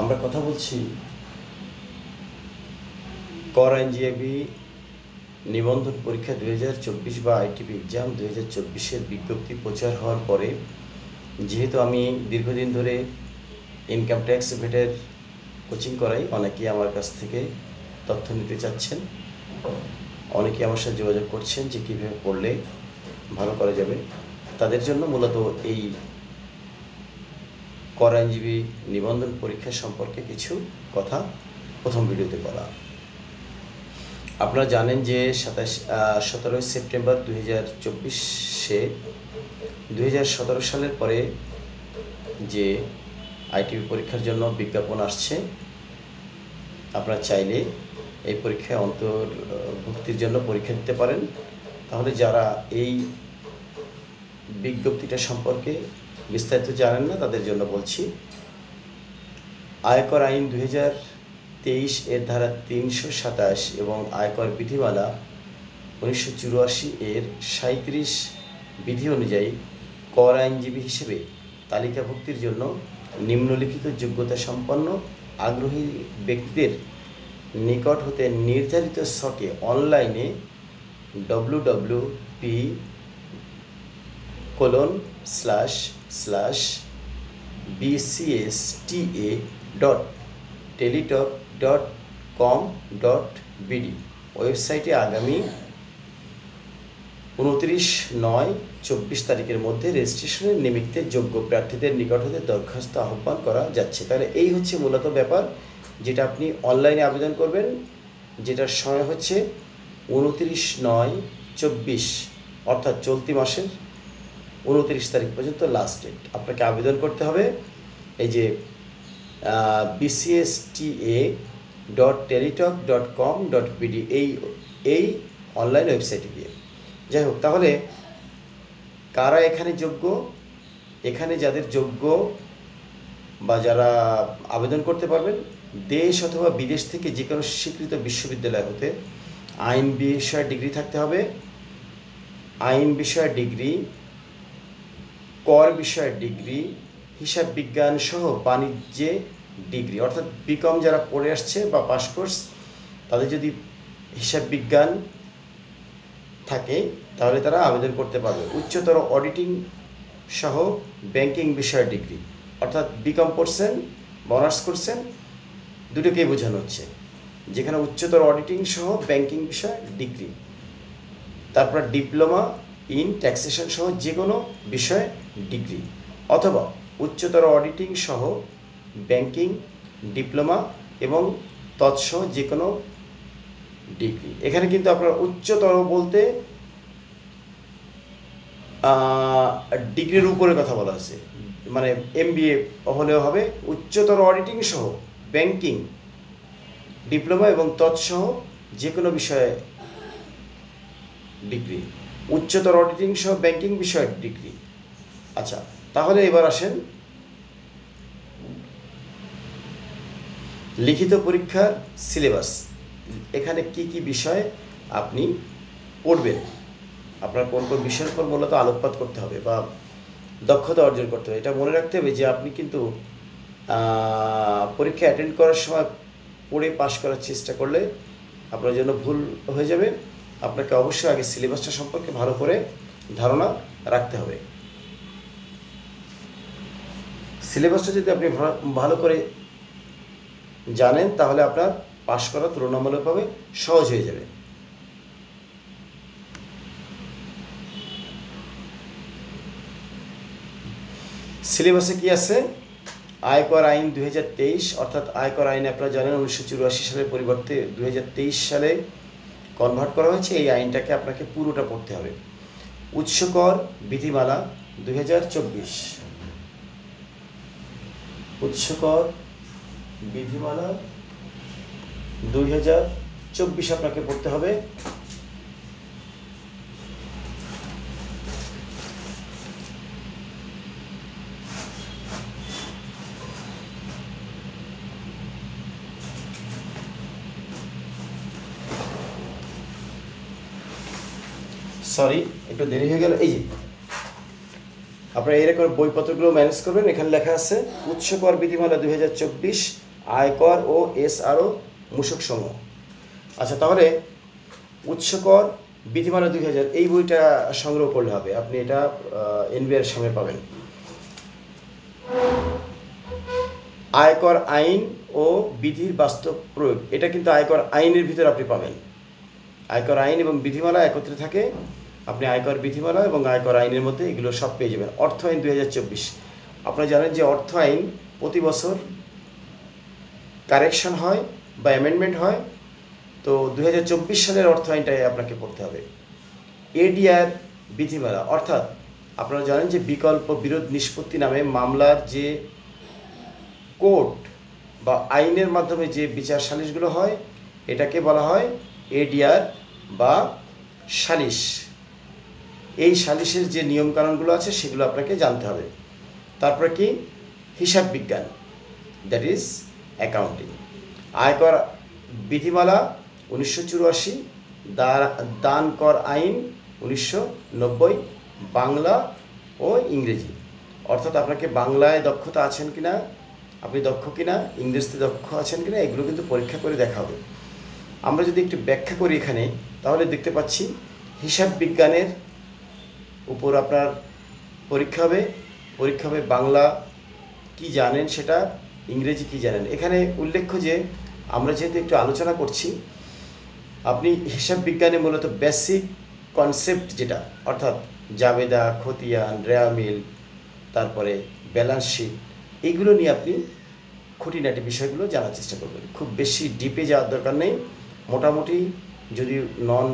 আমরা কথা বলছি কর আইনজীবী নিবন্ধন পরীক্ষা 2024 বা আইটিপি এক্সাম 2024-এর বিজ্ঞপ্তি প্রচার হওয়ার পরে যেহেতু আমি দীর্ঘদিন ধরে ইনকাম ট্যাক্স ভেটের কোচিং করাই, অনেকেই আমার কাছ থেকে তথ্য নিতে চাচ্ছেন, অনেকেই আমার সাথে যোগাযোগ করছেন যে কীভাবে পড়লে ভালো করা যাবে। তাদের জন্য মূলত এই কর আইনজীবী নিবন্ধন পরীক্ষা সম্পর্কে কিছু কথা প্রথম ভিডিওতে বলা। আপনারা জানেন যে 17 সেপ্টেম্বর 2024-এ 2017 সালের পরে যে আইটিপি পরীক্ষার জন্য বিজ্ঞাপন আসছে, আপনারা চাইলে এই পরীক্ষায় অন্তর্ভুক্তির জন্য পরীক্ষা দিতে পারেন। তাহলে যারা এই বিজ্ঞপ্তিটা সম্পর্কে বিস্তারিত জানেন না তাদের জন্য বলছি, আয়কর আইন 2023 এর ধারা 327 এবং আয়কর বিধিমালা 1984 এর 37 বিধি অনুযায়ী কর আইনজীবী হিসেবে তালিকাভুক্তির জন্য নিম্নলিখিত যোগ্যতা সম্পন্ন আগ্রহী ব্যক্তিদের নিকট হতে নির্ধারিত ছকে অনলাইনে www.bcsta.teletalk.com.bd ওয়েবসাইটে আগামী 29/9/24 তারিখের মধ্যে রেজিস্ট্রেশনের নিমিত্তে যোগ্য প্রার্থীদের নিকট হতে দরখাস্ত আহ্বান করা যাচ্ছে। তাহলে এই হচ্ছে মূলত ব্যাপার, যেটা আপনি অনলাইনে আবেদন করবেন, যেটার সময় হচ্ছে 29/9/24, অর্থাৎ চলতি মাসের 29 তারিখ পর্যন্ত লাস্ট ডেট। আপনাকে আবেদন করতে হবে এই যে bcsta.teletalk.com.bd এই অনলাইন ওয়েবসাইটে গিয়ে। যাই হোক, তাহলে কারা এখানে যোগ্য? এখানে যাদের যোগ্য বা যারা আবেদন করতে পারবেন, দেশ অথবা বিদেশ থেকে যে কোনো স্বীকৃত বিশ্ববিদ্যালয় হতে আইন বিষয়ে ডিগ্রি থাকতে হবে, আইন বিষয়ে ডিগ্রি, কর বিষয়ে ডিগ্রি, হিসাব বিজ্ঞান সহ বাণিজ্যে ডিগ্রি, অর্থাৎ বিকম যারা পড়ে আসছে বা পাস কোর্স, তাদের যদি হিসাব বিজ্ঞান থাকে তাহলে তারা আবেদন করতে পারবে। উচ্চতর অডিটিং সহ ব্যাংকিং বিষয়ে ডিগ্রি, অর্থাৎ বিকম পড়ছেন বা অনার্স করছেন, দুটোকেই বোঝানো হচ্ছে, যেখানে উচ্চতর অডিটিং সহ ব্যাংকিং বিষয়ে ডিগ্রি। তারপর ডিপ্লোমা ইন ট্যাক্সেশন সহ যে কোনো বিষয়ে ডিগ্রি, অথবা উচ্চতর অডিটিং সহ ব্যাংকিং ডিপ্লোমা এবং তৎসহ যে কোনো ডিগ্রি। এখানে কিন্তু আপনার উচ্চতর বলতে ডিগ্রির উপরে কথা বলা হয়েছে, মানে MBA হলেও হবে। উচ্চতর অডিটিং সহ ব্যাংকিং ডিপ্লোমা এবং তৎসহ যে কোনো বিষয়ে ডিগ্রি, উচ্চতর অডিটিং সহ ব্যাংকিং বিষয়ে ডিগ্রি। আচ্ছা, তাহলে এবার আসেন লিখিত পরীক্ষার সিলেবাস। এখানে কি কি বিষয় আপনি পড়বেন, আপনার কোন কোন বিষয়ের উপর মূলত আলোকপাত করতে হবে বা দক্ষতা অর্জন করতে হবে। এটা মনে রাখতে হবে যে আপনি কিন্তু পরীক্ষা অ্যাটেন্ড করার সময় পড়ে পাশ করার চেষ্টা করলে আপনার জন্য ভুল হয়ে যাবে। আপনাকে অবশ্যই আগে সিলেবাসটা সম্পর্কে ভালো করে ধারণা রাখতে হবে। সিলেবাসটা যদি আপনি ভালো করে জানেন তাহলে আপনার পাশ করা তুলনামূলকভাবে সহজ হয়ে যাবে। সিলেবাসে কি আছে? আয়কর আইন 2023, অর্থাৎ আয়কর আইন আপনারা জানেন 1984 সালের পরিবর্তে 2023 সালে কনভার্ট করা হয়েছে। এই আইনটাকে আপনাকে পুরোটা পড়তে হবে। উৎসকর বিধিমালা 2024, উৎসকর বিধিমালা 2024 আপনাকে পড়তে হবে। সরি, একটু দেরি হয়ে গেল। এই যে আপনারা এরকম বইপত্রগুলো ম্যানেজ করবেন। এখানে লেখা আছে উৎসকর বিধিমালা 2024 আয়কর ও এসআরও মূসকসমূহ। আচ্ছা, তাহলে উৎসকর বিধিমালা 2000 এই বইটা সংগ্রহ করলে হবে, আপনি এটা এনবিআর সামনে পাবেন। আয়কর আইন ও বিধির বাস্তব প্রয়োগ, এটা কিন্তু আয়কর আইনের ভিতরে আপনি পাবেন। আয়কর আইন এবং বিধিমালা একত্রে থাকে, আপনি আয়কর বিধিমালা এবং আয়কর আইনের মধ্যে এগুলো সব পেয়ে যাবেন। অর্থ আইন 2024, আপনারা জানেন যে অর্থ আইন প্রতি বছর কারেকশন হয় বা অ্যামেন্ডমেন্ট হয়, তো 2024 সালের অর্থ আইনটাই আপনাকে পড়তে হবে। এডিআর বিধিমালা, অর্থাৎ আপনারা জানেন যে বিকল্প বিরোধ নিষ্পত্তি নামে মামলার যে কোর্ট বা আইনের মাধ্যমে যে বিচার সালিশগুলো হয় এটাকে বলা হয় এডিআর বা সালিশ। এই সালিশের যে নিয়মকানুনগুলো আছে সেগুলো আপনাকে জানতে হবে। তারপরে কি, হিসাব বিজ্ঞান, দ্যাট ইজ অ্যাকাউন্টিং। আয়কর বিধিমালা 1984, দান কর আইন 1990, বাংলা ও ইংরেজি, অর্থাৎ আপনাকে বাংলায় দক্ষতা আছেন কিনা, আপনি দক্ষ কিনা, ইংরেজিতে দক্ষ আছেন কিনা, এগুলো কিন্তু পরীক্ষা করে দেখা হবে। আমরা যদি একটু ব্যাখ্যা করি এখানে, তাহলে দেখতে পাচ্ছি হিসাব বিজ্ঞানের উপর আপনার পরীক্ষা হবে বাংলা কি জানেন সেটা, ইংরেজি কি জানেন। এখানে উল্লেখ্য যে আমরা যেহেতু একটু আলোচনা করছি, আপনি হিসাব বিজ্ঞানে মূলত বেসিক কনসেপ্ট যেটা, অর্থাৎ জাবেদা, খতিয়ান, রেয়ামিল, তারপরে ব্যালেন্স শিট, এইগুলো নিয়ে আপনি খুঁটিনাটি বিষয়গুলো জানার চেষ্টা করবেন। খুব বেশি ডিপে যাওয়ার দরকার নেই, মোটামুটি যদি নন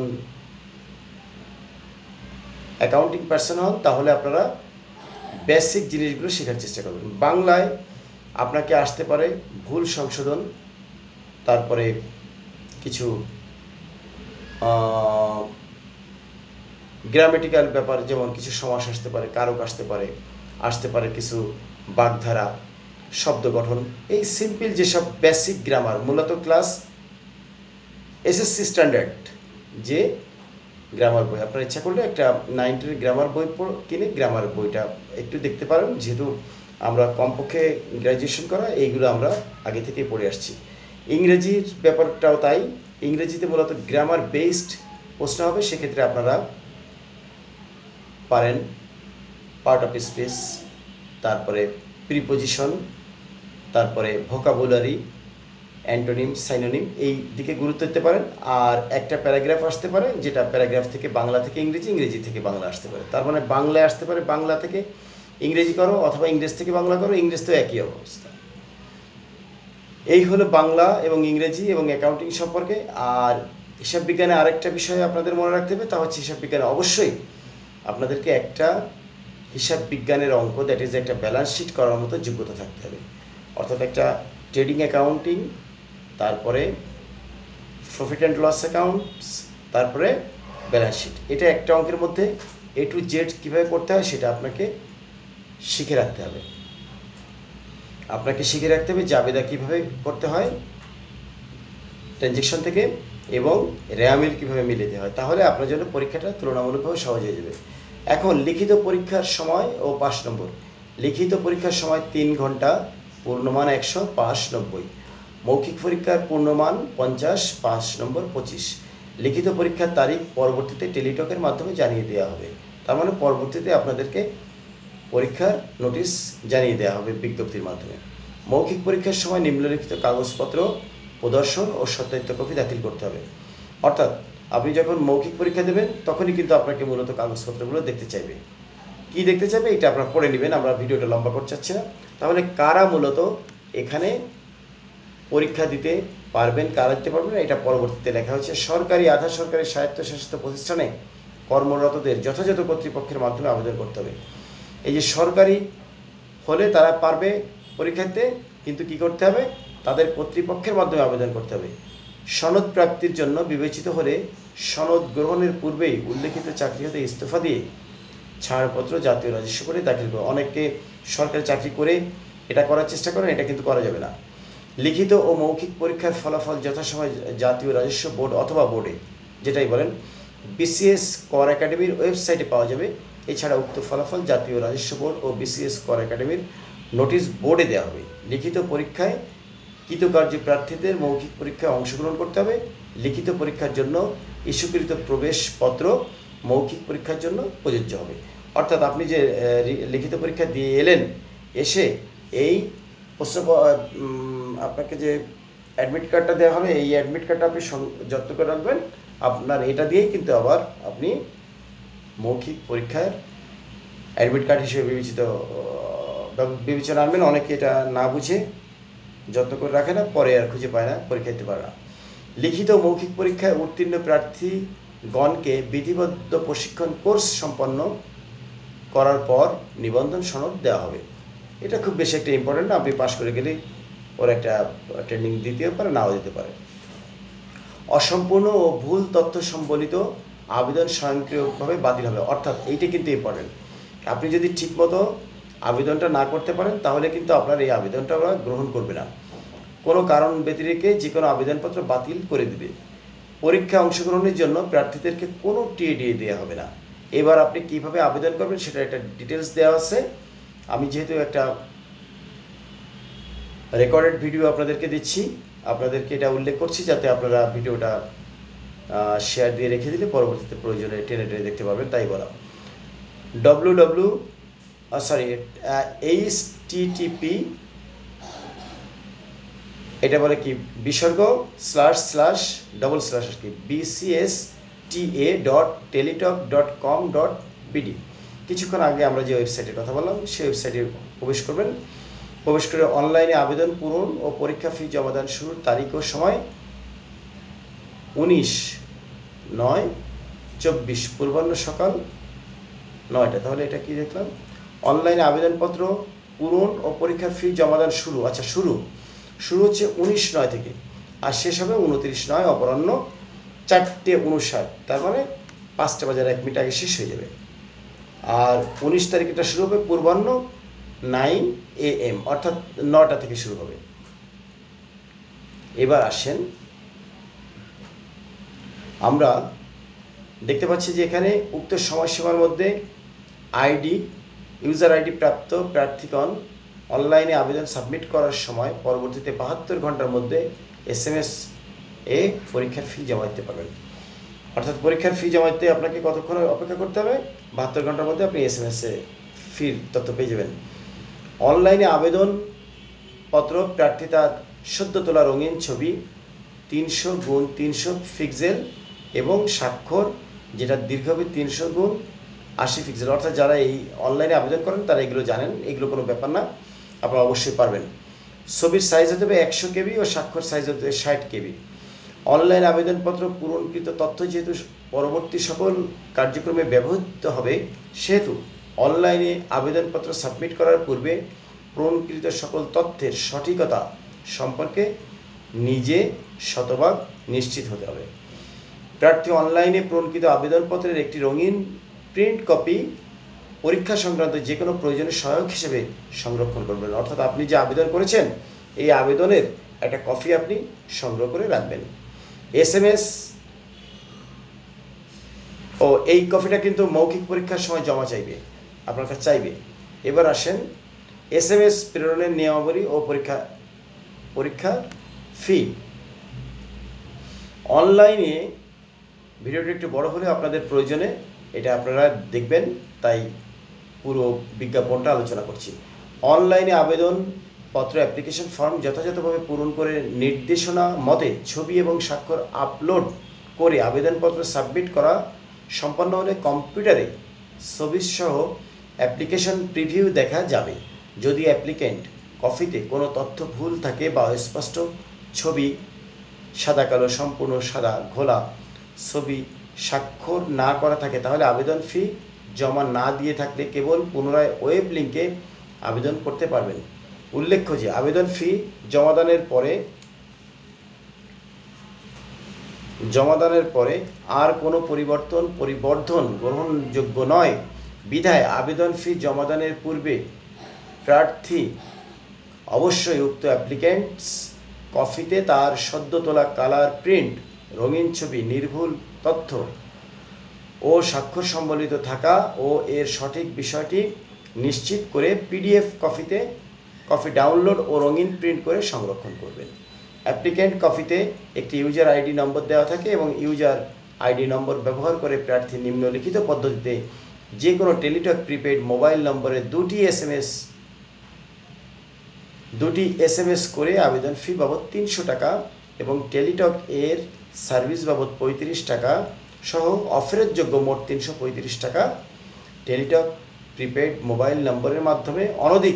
অ্যাকাউন্টিং পার্সন হন তাহলে আপনারা বেসিক জিনিসগুলো শেখার চেষ্টা করবেন। বাংলায় আপনাকে আসতে পারে ভুল সংশোধন, তারপরে কিছু গ্রামেটিক্যাল ব্যাপার, যেমন কিছু সমাস আসতে পারে, কারক আসতে পারে কিছু বাগধারা, শব্দ গঠন, এই সিম্পল যেসব বেসিক গ্রামার, মূলত ক্লাস এসএসসি স্ট্যান্ডার্ড যে গ্রামার বই, আপনার ইচ্ছা করলে একটা 9-10 গ্রামার বই কিনে গ্রামার বইটা একটু দেখতে পারেন, যেহেতু আমরা কমপক্ষে গ্র্যাজুয়েশন করা এইগুলো আমরা আগে থেকেই পড়ে আসছি। ইংরেজির ব্যাপারটাও তাই, ইংরেজিতে মূলত গ্রামার বেসড প্রশ্ন হবে, সেক্ষেত্রে আপনারা পারেন পার্ট অফ স্পিচ, তারপরে প্রিপোজিশন, তারপরে ভোকাবুলারি, অ্যান্টোনিম, সাইনোনিম, এই দিকে গুরুত্ব দিতে পারেন। আর একটা প্যারাগ্রাফ আসতে পারে, যেটা প্যারাগ্রাফ থেকে বাংলা থেকে ইংরেজি, ইংরেজি থেকে বাংলা আসতে পারে। তার মানে বাংলায় আসতে পারে বাংলা থেকে ইংরেজি করো, অথবা ইংরেজ থেকে বাংলা করো, ইংরেজিতেও একই অবস্থা। এই হলো বাংলা এবং ইংরেজি এবং অ্যাকাউন্টিং সম্পর্কে। আর হিসাব বিজ্ঞানে আরেকটা বিষয় আপনাদের মনে রাখতে হবে, তা হচ্ছে হিসাব বিজ্ঞানে অবশ্যই আপনাদেরকে একটা হিসাব বিজ্ঞানের অঙ্ক, দ্যাট ইজ একটা ব্যালেন্স শিট করার মতো যোগ্যতা থাকতে হবে। অর্থাৎ একটা ট্রেডিং অ্যাকাউন্টিং, তারপরে প্রফিট অ্যান্ড লস অ্যাকাউন্টস, তারপরে ব্যালেন্স শিট, এটা একটা অঙ্কের মধ্যে A to Z কীভাবে করতে হয় সেটা আপনাকে শিখে রাখতে হবে। জাবেদা কীভাবে করতে হয় ট্রানজ্যাকশন থেকে, এবং রেয়ামিল কীভাবে মিলাতে হয়, তাহলে আপনার জন্য পরীক্ষাটা তুলনামূলকভাবে সহজ হয়ে যাবে। এখন লিখিত পরীক্ষার সময় ও পাস নম্বর। লিখিত পরীক্ষার সময় 3 ঘন্টা, পূর্ণমান 100, পাস 90। মৌখিক পরীক্ষার পূর্ণমান 50, পাস নম্বর 25। লিখিত পরীক্ষার তারিখ পরবর্তীতে টেলিটকের মাধ্যমে জানিয়ে দেওয়া হবে। তার মানে পরবর্তীতে আপনাদেরকে পরীক্ষার নোটিশ জানিয়ে দেওয়া হবে বিজ্ঞপ্তির মাধ্যমে। মৌখিক পরীক্ষার সময় নিম্নলিখিত কাগজপত্র প্রদর্শন ও সত্যায়িত কপি দাখিল করতে হবে। অর্থাৎ আপনি যখন মৌখিক পরীক্ষা দেবেন তখনই কিন্তু আপনাকে মূলত কাগজপত্রগুলো দেখতে চাইবে। কি দেখতে চাইবে এটা আপনারা পড়ে নেবেন, আমরা ভিডিওটা লম্বা করতে চাচ্ছি না। তাহলে কারা মূলত এখানে পরীক্ষা দিতে পারবেন, কারা দিতে পারবেন এটা পরবর্তীতে লেখা হয়েছে। সরকারি, আধা সরকারি, স্বায়ত্তশাসিত প্রতিষ্ঠানে কর্মরতদের যথাযথ কর্তৃপক্ষের মাধ্যমে আবেদন করতে হবে। এই যে সরকারি হলে তারা পারবে পরীক্ষা দিতে, কিন্তু কি করতে হবে, তাদের কর্তৃপক্ষের মাধ্যমে আবেদন করতে হবে। সনদ প্রাপ্তির জন্য বিবেচিত হলে সনদ গ্রহণের পূর্বেই উল্লেখিত চাকরি হতে ইস্তফা দিয়ে ছাড়পত্র জাতীয় রাজস্ব বোর্ডে দাখিল করে। অনেকে সরকারি চাকরি করে এটা করার চেষ্টা করেন, এটা কিন্তু করা যাবে না। লিখিত ও মৌখিক পরীক্ষার ফলাফল যথাসময় জাতীয় রাজস্ব বোর্ড অথবা বোর্ডে, যেটাই বলেন, বিসিএস কর একাডেমির ওয়েবসাইটে পাওয়া যাবে। এছাড়া উক্ত ফলাফল জাতীয় রাজস্ব বোর্ড ও বিসিএস কর একাডেমির নোটিশ বোর্ডে দেওয়া হবে। লিখিত পরীক্ষায় কৃতকার্য প্রার্থীদের মৌখিক পরীক্ষায় অংশগ্রহণ করতে হবে। লিখিত পরীক্ষার জন্য ইস্যুকৃত প্রবেশপত্র মৌখিক পরীক্ষার জন্য প্রযোজ্য হবে। অর্থাৎ আপনি যে লিখিত পরীক্ষা দিয়ে এলেন, এসে এই প্রশ্ন আপনাকে যে অ্যাডমিট কার্ডটা দেওয়া হবে, এই অ্যাডমিট কার্ডটা আপনি যত্ন করে রাখবেন। আপনার এটা দিয়েই কিন্তু আবার আপনি মৌখিক পরীক্ষার অ্যাডমিট কার্ড হিসেবে বিবেচনা আনবেন। অনেকে এটা না বুঝে যত্ন করে রাখে না, পরে আর খুঁজে পায় না, পরীক্ষা দিতে পারে না। লিখিত মৌখিক পরীক্ষায় উত্তীর্ণ প্রার্থীগণকে বিধিবদ্ধ প্রশিক্ষণ কোর্স সম্পন্ন করার পর নিবন্ধন সনদ দেওয়া হবে। এটা খুব বেশি একটা ইম্পর্টেন্ট না, আপনি পাশ করে গেলেই ওর একটা ট্রেনিং দিতে পারে, নাও দিতে পারে। অসম্পূর্ণ ও ভুল তথ্য সম্বলিত আবেদন স্বয়ংক্রিয়ভাবে বাতিল হবে। অর্থাৎ এইটা কিন্তু ইম্পর্টেন্ট। আপনি যদি ঠিকমতো আবেদনটা না করতে পারেন, তাহলে কিন্তু আপনার এই আবেদনটা ওরা গ্রহণ করবে না। কোনো কারণ ব্যতিরেকে যে কোনো আবেদনপত্র বাতিল করে দেবে। পরীক্ষায় অংশগ্রহণের জন্য প্রার্থীদেরকে কোনো টিএডিএ দেওয়া হবে না। এবার আপনি কিভাবে আবেদন করবেন সেটা একটা ডিটেলস দেওয়া আছে। আমি যেহেতু একটা রেকর্ডেড ভিডিও আপনাদেরকে দিচ্ছি, আপনাদেরকে এটা উল্লেখ করছি যাতে আপনারা ভিডিওটা শেয়ার দিয়ে রেখে দিলে পরবর্তীতে প্রয়োজনে টেনে দেখতে পারবেন, তাই বলা। HTTP এটা বলে কি বিসর্গ // আর কি bcsta.teletalk.com.bd। কিছুক্ষণ আগে আমরা যে ওয়েবসাইটের কথা বললাম সেই ওয়েবসাইটে প্রবেশ করবেন। প্রবেশ করে অনলাইনে আবেদন পূরণ ও পরীক্ষা ফি জমাদান শুরুর তারিখ ও সময় 19/9/24 পূর্বাহ্ন সকাল 9টা। তাহলে এটা কি দেখলাম, অনলাইনে আবেদনপত্র পূরণ ও পরীক্ষার ফি জমাদান শুরু। আচ্ছা, শুরু হচ্ছে 19/9 থেকে আর শেষ হবে 29/9 অপরাহ্ন 4:59। তার মানে 5টা বাজার 1 মিনিট আগে শেষ হয়ে যাবে। আর 19 তারিখ এটা শুরু হবে পূর্বাহ্ন 9 AM, অর্থাৎ 9টা থেকে শুরু হবে। এবার আসেন, আমরা দেখতে পাচ্ছি যে এখানে উক্ত সময়সীমার মধ্যে ইউজার আইডি প্রাপ্ত প্রার্থীগণ অনলাইনে আবেদন সাবমিট করার সময় পরবর্তীতে 72 ঘন্টার মধ্যে SMS এ পরীক্ষার ফি জমা দিতে পারবেন। অর্থাৎ পরীক্ষার ফি জমা দিতে আপনাকে কতক্ষণ অপেক্ষা করতে হবে? 72 ঘন্টার মধ্যে আপনি SMS এ ফির তথ্য পেয়ে যাবেন। অনলাইনে আবেদনপত্র প্রার্থী তার সদ্য তোলা রঙিন ছবি 300x300 পিক্সেল এবং স্বাক্ষর যেটা দীর্ঘ হবে 300x80 পিক্সেল। অর্থাৎ যারা এই অনলাইনে আবেদন করেন তারা এগুলো জানেন, এগুলো কোনো ব্যাপার না, আপনারা অবশ্যই পারবেন। ছবির সাইজ হতে হবে 100 KB ও স্বাক্ষর সাইজ হতে হবে 60 KB। অনলাইন আবেদনপত্র পূরণকৃত তথ্য যেহেতু পরবর্তী সকল কার্যক্রমে ব্যবহৃত হবে, সেহেতু অনলাইনে আবেদনপত্র সাবমিট করার পূর্বে পূরণকৃত সকল তথ্যের সঠিকতা সম্পর্কে নিজে শতভাগ নিশ্চিত হতে হবে। প্রার্থী অনলাইনে পূরণকৃত আবেদনপত্রের একটি রঙিন প্রিন্ট কপি পরীক্ষা সংক্রান্ত যে কোনো প্রয়োজনীয় সহায়ক হিসেবে সংরক্ষণ করবেন। অর্থাৎ আপনি যে আবেদন করেছেন এই আবেদনের একটা কপি আপনি সংগ্রহ করে রাখবেন। SMS এই কপিটা কিন্তু মৌখিক পরীক্ষার সময় জমা চাইবে, আপনার কাছে চাইবে। এবার আসেন SMS প্রেরণের নিয়মাবলী ও পরীক্ষার ফি। অনলাইনে ভিডিওটি একটু বড় হলে আপনাদের প্রয়োজনে এটা আপনারা দেখবেন, তাই পুরো বিজ্ঞাপনটা আলোচনা করছি। অনলাইনে আবেদনপত্র অ্যাপ্লিকেশন ফর্ম যথাযথভাবে পূরণ করে নির্দেশনা মতে ছবি এবং স্বাক্ষর আপলোড করে আবেদনপত্র সাবমিট করা সম্পন্ন হলে কম্পিউটারে ছবিসহ অ্যাপ্লিকেশন প্রিভিউ দেখা যাবে। যদি অ্যাপ্লিকেন্ট কপিতে কোনো তথ্য ভুল থাকে বা স্পষ্ট ছবি সাদা কালো, সম্পূর্ণ সাদা, ঘোলা ছবি স্বাক্ষর না করা থাকে, তাহলে আবেদন ফি জমা না দিয়ে থাকলে কেবল পুনরায় ওয়েব লিঙ্কে আবেদন করতে পারবেন। উল্লেখ্য যে আবেদন ফি জমাদানের পরে আর কোনো পরিবর্ধন গ্রহণযোগ্য নয়। বিধায় আবেদন ফি জমাদানের পূর্বে প্রার্থী অবশ্যই উক্ত অ্যাপ্লিকেন্টস কপিতে তার সদ্য তোলা কালার প্রিন্ট রঙিন ছবি, নির্ভুল তথ্য ও স্বাক্ষর সম্বলিত থাকা ও এর সঠিক বিষয়টি নিশ্চিত করে PDF কপিতে কপি ডাউনলোড ও রঙিন প্রিন্ট করে সংরক্ষণ করবেন। অ্যাপ্লিক্যান্ট কপিতে একটি ইউজার আইডি নম্বর দেওয়া থাকে এবং ইউজার আইডি নম্বর ব্যবহার করে প্রার্থী নিম্নলিখিত পদ্ধতিতে যে কোনো টেলিটক প্রিপেইড মোবাইল নম্বরে দুটি এসএমএস করে আবেদন ফি বাবদ 300 টাকা এবং টেলিটক এর সার্ভিস বাবদ 35 টাকা সহ অফেরতযোগ্য মোট 335 টাকা টেলিটক প্রিপেইড মোবাইল নম্বরের মাধ্যমে অনধিক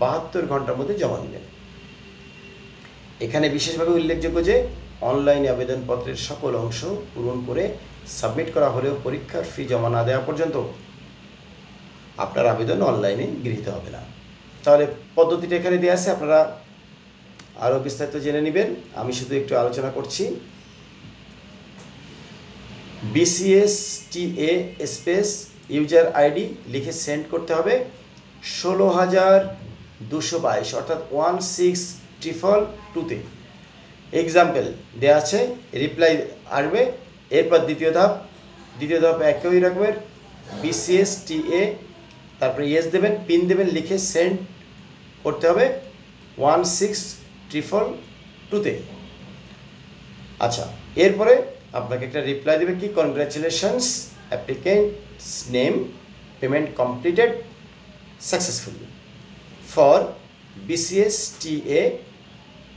72 ঘন্টার মধ্যে জমা দিবেন। এখানে বিশেষভাবে উল্লেখযোগ্য যে অনলাইনে আবেদনপত্রের সকল অংশ পূরণ করে সাবমিট করা হলেও পরীক্ষার ফি জমা না দেওয়া পর্যন্ত আপনার আবেদন অনলাইনে গৃহীত হবে না। তাহলে পদ্ধতিটা এখানে দেওয়া আছে, আপনারা আরও বিস্তারিত জেনে নেবেন। আমি শুধু একটু আলোচনা করছি। BCSTA স্পেস ইউজার আইডি লিখে সেন্ড করতে হবে 16,222 অর্থাৎ 16,222-তে। এক্সাম্পল দেওয়া আছে, রিপ্লাই আসবে। এরপর দ্বিতীয় ধাপ একই রকমের BCSTA, তারপরে ইয়েস দেবেন, পিন দেবেন, লিখে সেন্ড করতে হবে 16,222-তে। আচ্ছা, এরপরে আপনাকে একটা রিপ্লাই দেবে কি, congratulations applicants name payment completed successfully for BCSTA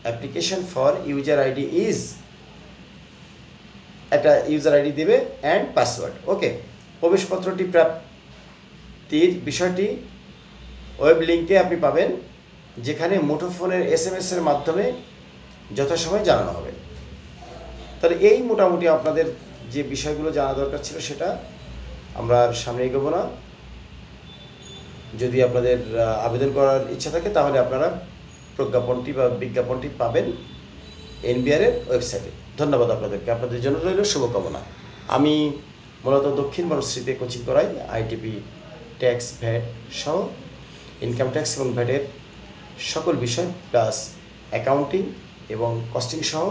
application for user ID is, একটা ইউজার আইডি দেবে অ্যান্ড পাসওয়ার্ড। ওকে, প্রবেশপত্রটি প্রাপ্তির বিষয়টি ওয়েব লিঙ্কে আপনি পাবেন, যেখানে মুঠোফোনের SMS-এর মাধ্যমে যথাসময়ে জানানো হবে। তাহলে এই মোটামুটি আপনাদের যে বিষয়গুলো জানা দরকার ছিল সেটা আমরা সামনে এগোবো না। যদি আপনাদের আবেদন করার ইচ্ছা থাকে তাহলে আপনারা প্রজ্ঞাপনটি বা বিজ্ঞাপনটি পাবেন NBR-এর ওয়েবসাইটে। ধন্যবাদ আপনাদেরকে, আপনাদের জন্য রইল শুভকামনা। আমি মূলত দক্ষিণ বনশ্রীতে কোচিং করাই। ITP, ট্যাক্স, ভ্যাট সহ ইনকাম ট্যাক্স এবং ভ্যাটের সকল বিষয় প্লাস অ্যাকাউন্টিং এবং কস্টিং সহ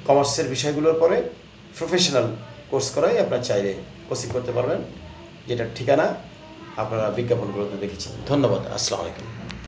কমার্সের বিষয়গুলোর পরে প্রফেশনাল কোর্স করাই। আপনারা চাইলে কোচিং করতে পারবেন, যেটার ঠিকানা আপনারা বিজ্ঞাপনগুলোতে দেখেছেন। ধন্যবাদ, আসসালামু আলাইকুম।